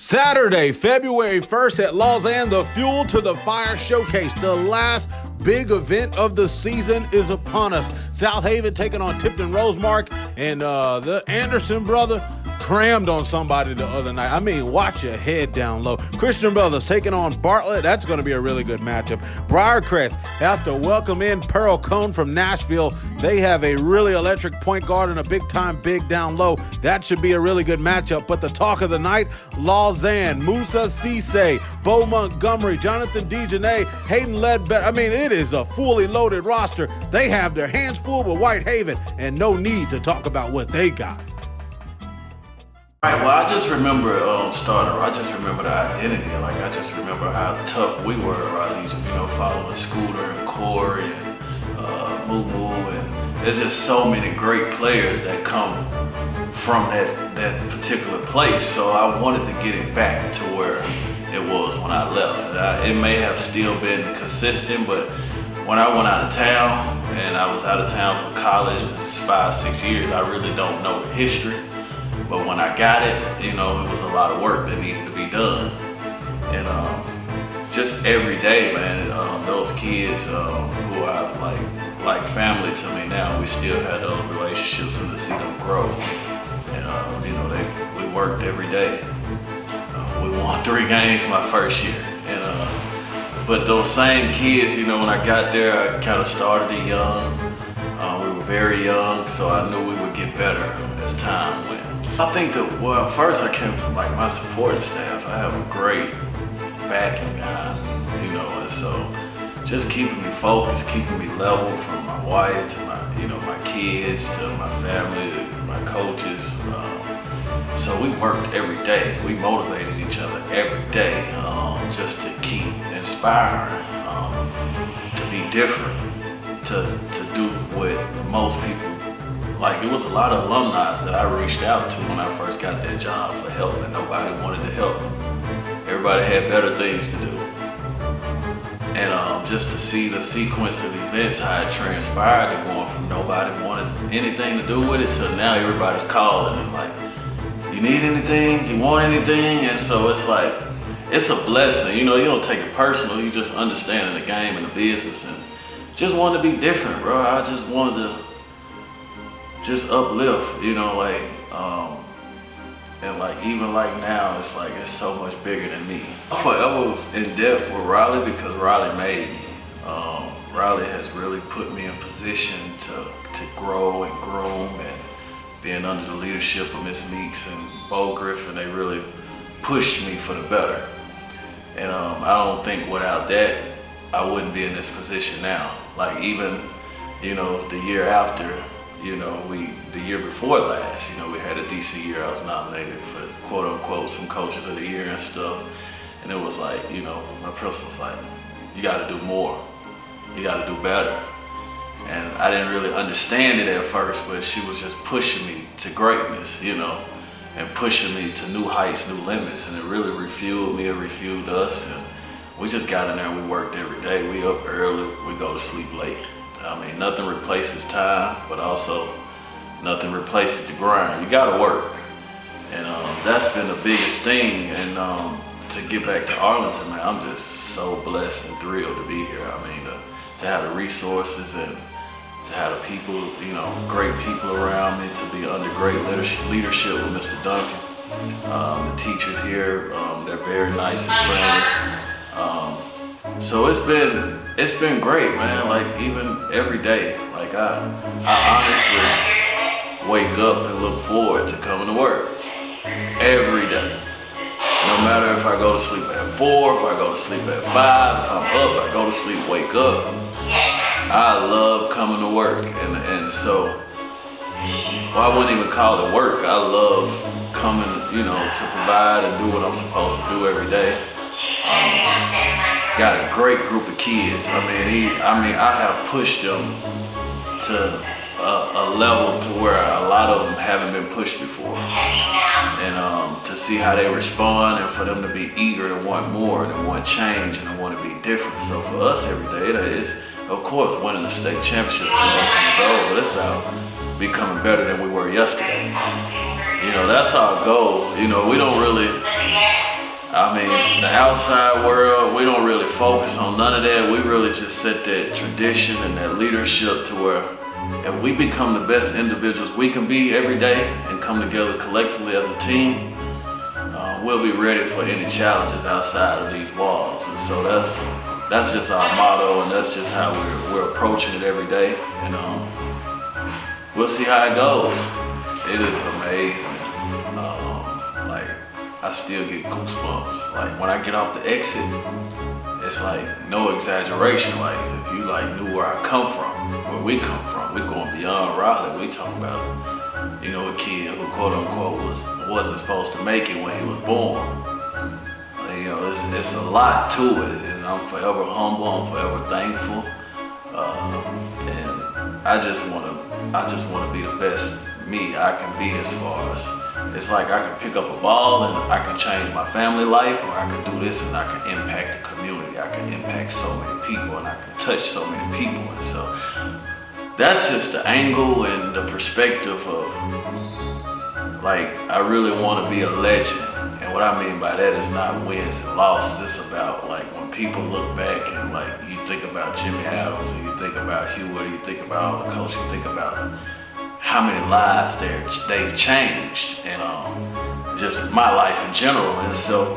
Saturday, February 1st at Lausanne, the Fuel to the Fire Showcase. The last big event of the season is upon us. South Haven taking on Tipton Rosemark, and the Anderson brother crammed on somebody the other night. I mean, watch your head down low. Christian Brothers taking on Bartlett. That's going to be a really good matchup. Briarcrest has to welcome in Pearl Cone from Nashville. They have a really electric point guard and a big-time big down low. That should be a really good matchup. But the talk of the night, Lausanne, Musa Cisse, Bo Montgomery, Jonathan DeJournette, Hayden Ledbetter. I mean, it is a fully loaded roster. They have their hands full with Whitehaven and no need to talk about what they got. Right, well, I just remember starting. I just remember the identity. Like, I just remember how tough we were at RALEIGH, following Scooter and Corey and Moo Moo, and there's just so many great players that come from that particular place. So I wanted to get it back to where it was when I left. And it may have still been consistent, but when I went out of town, and I was out of town for college, it's 5-6 years, I really don't know the history. But when I got it, it was a lot of work that needed to be done. And just every day, man, those kids who are like family to me now, we still have those relationships and to see them grow. And, we worked every day. We won 3 games my first year. But those same kids, when I got there, I kind of started it young. We were very young, so I knew we would get better as time went. I think that, well, first I came like my supporting staff. I have a great backing behind me, and so just keeping me focused, keeping me level, from my wife to my, my kids to my family, to my coaches. So we worked every day. We motivated each other every day, just to keep inspiring, to be different, to do what most people. Like, it was a lot of alumni that I reached out to when I first got that job for help, and nobody wanted to help. Everybody had better things to do. And just to see the sequence of events, how it transpired, and going from nobody wanted anything to do with it to now everybody's calling and like, you need anything? You want anything? And so it's like, it's a blessing. You don't take it personal. You just understanding the game and the business, and just wanted to be different, bro. I just wanted to just uplift, and even now, it's like, it's so much bigger than me. I'm forever in debt with Raleigh because Raleigh made me. Raleigh has really put me in position to grow and groom, and being under the leadership of Miss Meeks and Bo Griffin, they really pushed me for the better. And I don't think without that, I wouldn't be in this position now. Like, even, the year after, the year before last, we had a DC year. I was nominated for, quote unquote, some coaches of the year and stuff. And it was like, my principal was like, you gotta do more. You gotta do better. And I didn't really understand it at first, but she was just pushing me to greatness, and pushing me to new heights, new limits. And it really refueled me, it refueled us. And we just got in there and we worked every day. We up early, we go to sleep late. I mean, nothing replaces time, but also nothing replaces the grind. You gotta work. And that's been the biggest thing. And to get back to Arlington, man, I'm just so blessed and thrilled to be here. I mean, to have the resources and to have the people, great people around me, to be under great leadership with Mr. Duncan. The teachers here, they're very nice and friendly. So it's been great, man. Like, even every day, like I honestly wake up and look forward to coming to work every day. No matter if I go to sleep at 4, if I go to sleep at 5, if I'm up, I go to sleep, wake up. I love coming to work, and so, well, I wouldn't even call it work. I love coming, to provide and do what I'm supposed to do every day. Got a great group of kids. I have pushed them to a level to where a lot of them haven't been pushed before. And to see how they respond, and for them to be eager to want more, and want change, and to want to be different. So for us every day, it is, of course, winning the state championship is the ultimate goal, but it's about becoming better than we were yesterday. That's our goal. We don't really I mean, the outside world, we don't really focus on none of that. We really just set that tradition and that leadership to where if we become the best individuals we can be every day and come together collectively as a team, we'll be ready for any challenges outside of these walls. And so that's just our motto, and that's just how we're approaching it every day. And we'll see how it goes. It is amazing. Like, I still get goosebumps. Like, when I get off the exit, it's like no exaggeration. Like, if you like knew where I come from, where we come from, we're going beyond Raleigh. We talking about, you know, a kid who quote unquote wasn't supposed to make it when he was born. You know, it's a lot to it, and I'm forever humble. I'm forever thankful, and I just want to be the best me I can be. As far as it's like I can pick up a ball and I can change my family life, or I can do this and I can impact the community. I can impact so many people, and I can touch so many people. And so that's just the angle and the perspective of, like, I really want to be a legend. And what I mean by that is not wins and losses. It's about, like, when people look back and, like, you think about Jimmy Adams, and you think about Hewitt, you think about all the coaches, you think about how many lives they've changed, and just my life in general. And so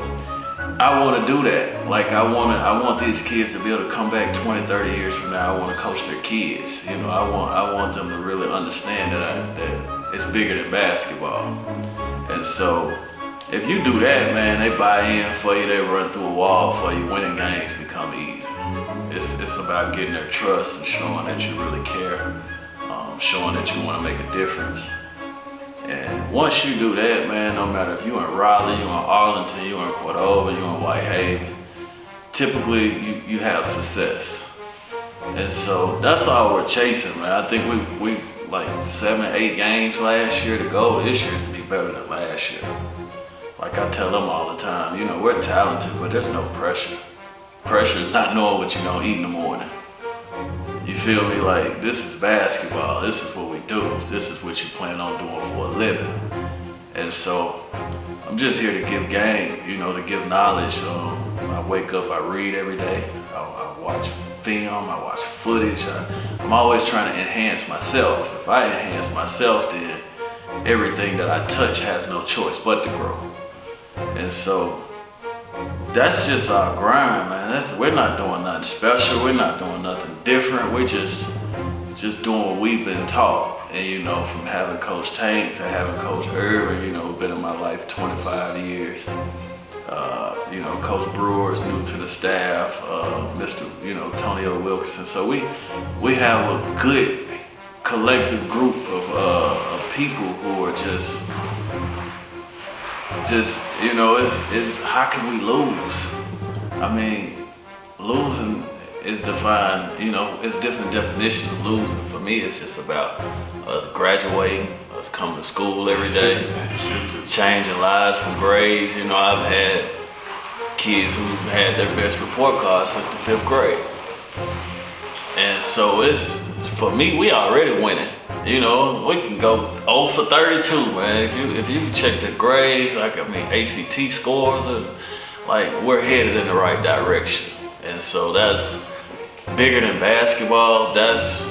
I want to do that. Like, I want these kids to be able to come back 20, 30 years from now. I want to coach their kids. You know, I want them to really understand that it's bigger than basketball. And so if you do that, man, they buy in for you, they run through a wall for you. Winning games become easy. It's about getting their trust and showing that you really care, showing that you want to make a difference. And once you do that, man, no matter if you're in Raleigh, you're in Arlington, you're in Cordova, you're in Whitehaven, typically you have success. And so that's all we're chasing, man. I think we like 7, 8 games last year to go. This year's to be better than last year. Like I tell them all the time, you know, we're talented, but there's no pressure. Pressure is not knowing what you're gonna eat in the morning. You feel me? Like, this is basketball. This is what we do. This is what you plan on doing for a living. And so I'm just here to give game, you know, to give knowledge. I wake up, I read every day. I watch film, I watch footage. I'm always trying to enhance myself. If I enhance myself, then everything that I touch has no choice but to grow. And so that's just our grind, man. We're not doing nothing special. We're not doing nothing different. We're just doing what we've been taught. And, you know, from having Coach Tank to having Coach Irvin, you know, been in my life 25 years. You know, Coach Brewer's new to the staff, Mr. You know, Tony O. Wilkinson. So we have a good collective group of people who are just you know, it's how can we lose? I mean, losing is defined, you know, it's different definitions of losing. For me, it's just about us graduating, us coming to school every day, changing lives from grades. You know, I've had kids who had their best report card since the 5th grade. And so it's, for me, we already winning. You know, we can go 0 for 32, man. If you check the grades, like, I mean, ACT scores, like, we're headed in the right direction. And so that's bigger than basketball. That's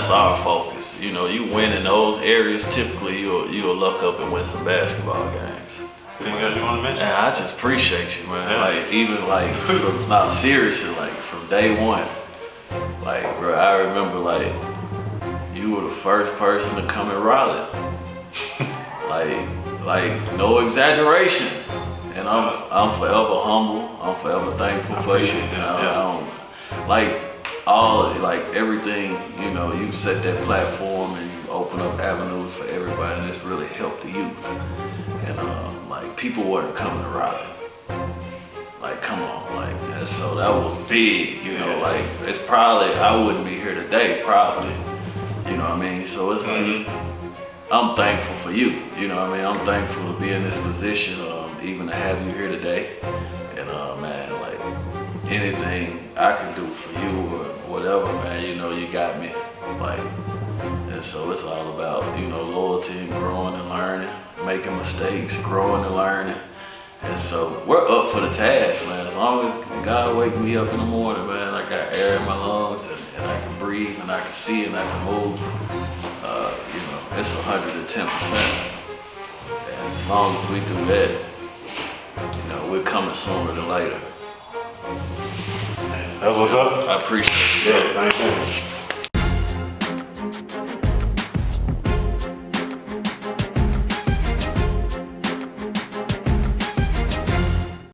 our focus. You know, you win in those areas, typically you'll luck up and win some basketball games. Anything else you want to mention? And I just appreciate you, man. Yeah. Like, even like, not seriously, like, from day one. Like, bro, I remember, like, you were the first person to come in Raleigh. like no exaggeration. And I'm forever humble. I'm forever thankful for you. Like everything, you know, you set that platform and you open up avenues for everybody, and it's really helped the youth. And like, people weren't coming to Raleigh. Like, come on, like, and so that was big, you know, like, it's probably, I wouldn't be here today, probably. You know what I mean? So it's like, I'm thankful for you. You know what I mean? I'm thankful to be in this position, even to have you here today. And man, like, anything I can do for you or whatever, man, you know, you got me. Like, and so it's all about, you know, loyalty and growing and learning, making mistakes, growing and learning. And so we're up for the task, man. As long as God wake me up in the morning, man, I got air in my lungs and I can breathe and I can see and I can move. You know, it's 110%. And as long as we do that, you know, we're coming sooner than later. That's what's up. I appreciate you. Yeah, same thing.